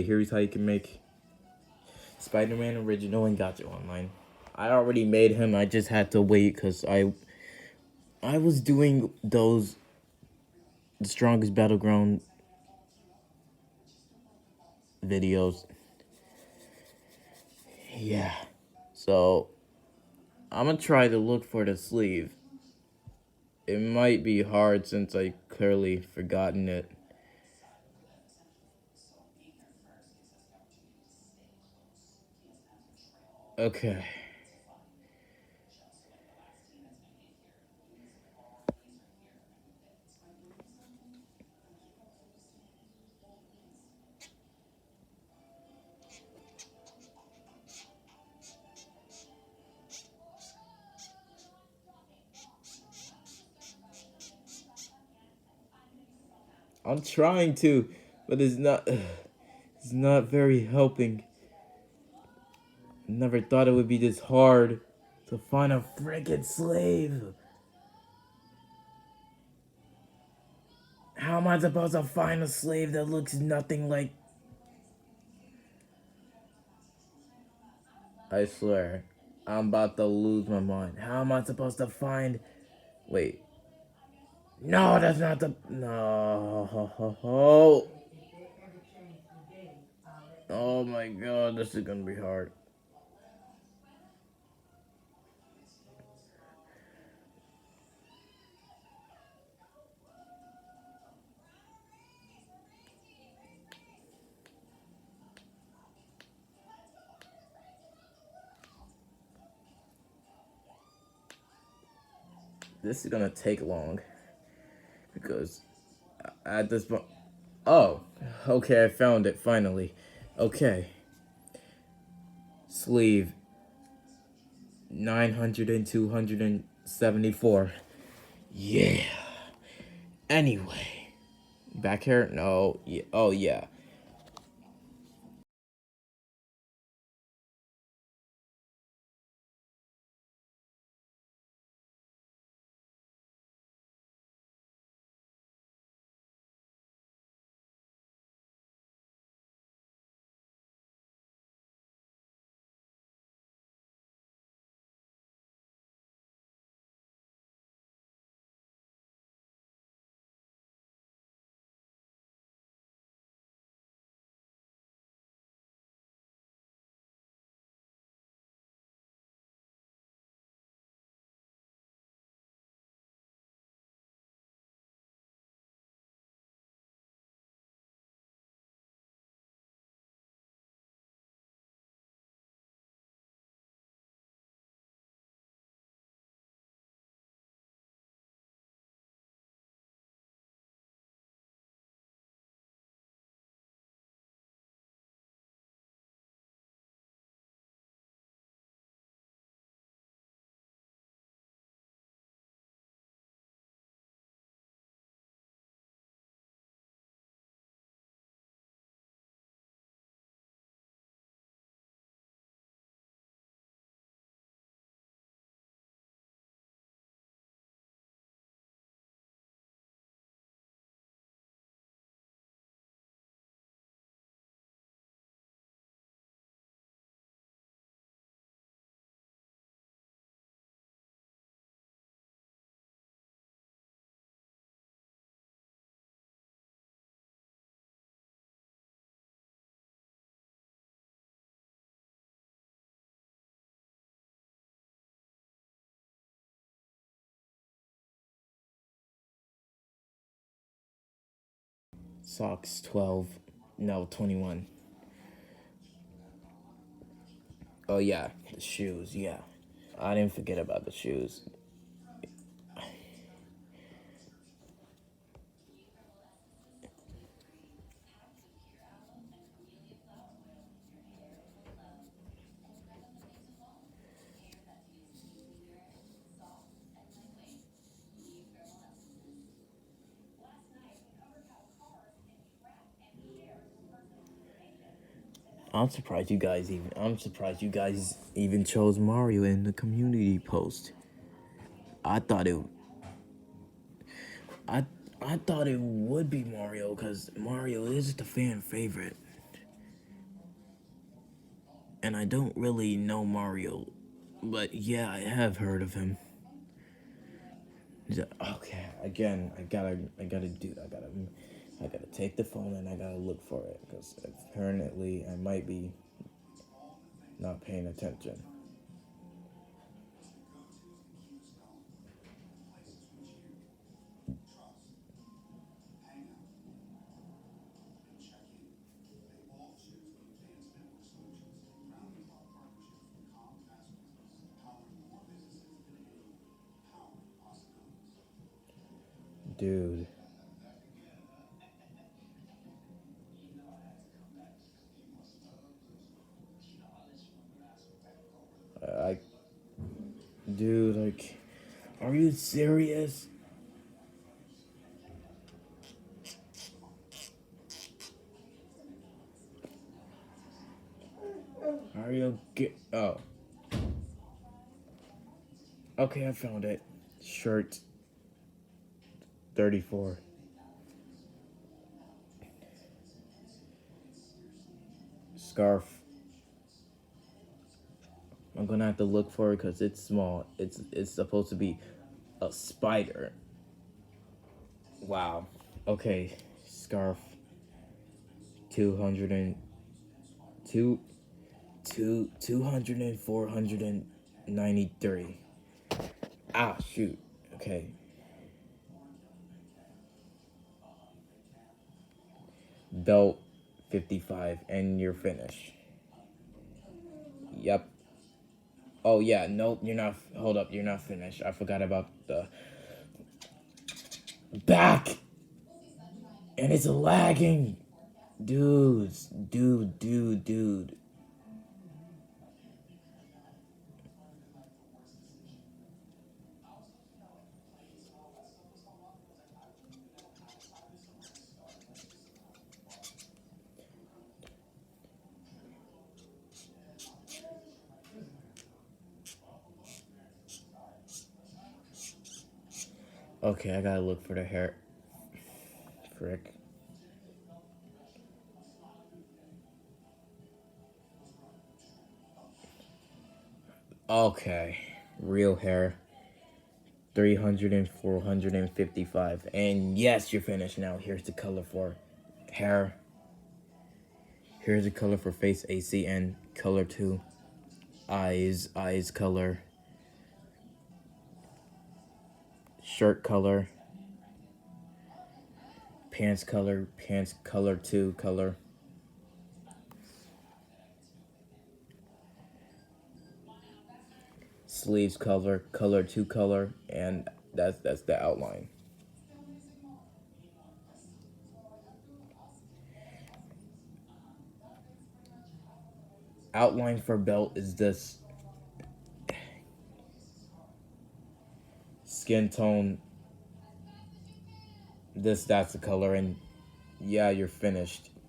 Here's how you can make Spider-Man original and gacha online. I already made him. I just had to wait because I was doing those the strongest battleground videos. Yeah. So I'm gonna try to look for the sleeve. It might be hard since I clearly forgotten it. Okay. I'm trying to, but it's not very helping. Never thought it would be this hard to find a friggin' slave. How am I supposed to find a slave that looks nothing like... I swear, I'm about to lose my mind. How am I supposed to find... Wait. No, that's not the... No. Oh my god, this is gonna be hard. This is gonna take long. Because at this point... Oh, okay, I found it finally. Okay. Sleeve 900 and 274. Yeah. Anyway. Back here? No. Yeah. Oh, yeah. Socks 12. No, 21. Oh, yeah. The shoes, yeah. I didn't forget about the shoes. I'm surprised you guys even chose Mario in the community post. I thought it I I thought it would be Mario because Mario is the fan favorite. And I don't really know Mario, but yeah, I have heard of him. Okay, again, I gotta take the phone and I gotta look for it because apparently I might be not paying attention. Dude, I, dude, like, are you serious? Are you get? Oh, okay, I found it. Shirt 34, scarf. I'm gonna have to look for it because it's small. It's supposed to be a spider. Wow. Okay, scarf 200 and two 200 and 493. Ah, shoot. Okay. Belt 55 and you're finished. Yep. Oh yeah, nope, you're not. Hold up, you're not finished. I forgot about the back. And it's lagging. Dudes, dude. Okay, I gotta look for the hair. Frick. Okay. Real hair. 300 and 455. And yes, you're finished now. Here's the color for hair. Here's the color for face AC and color 2. Eyes color. Shirt color. Pants color 2 color. Sleeves color 2 color, and that's the outline. Outline for belt is this skin tone. That's the color, and yeah, you're finished.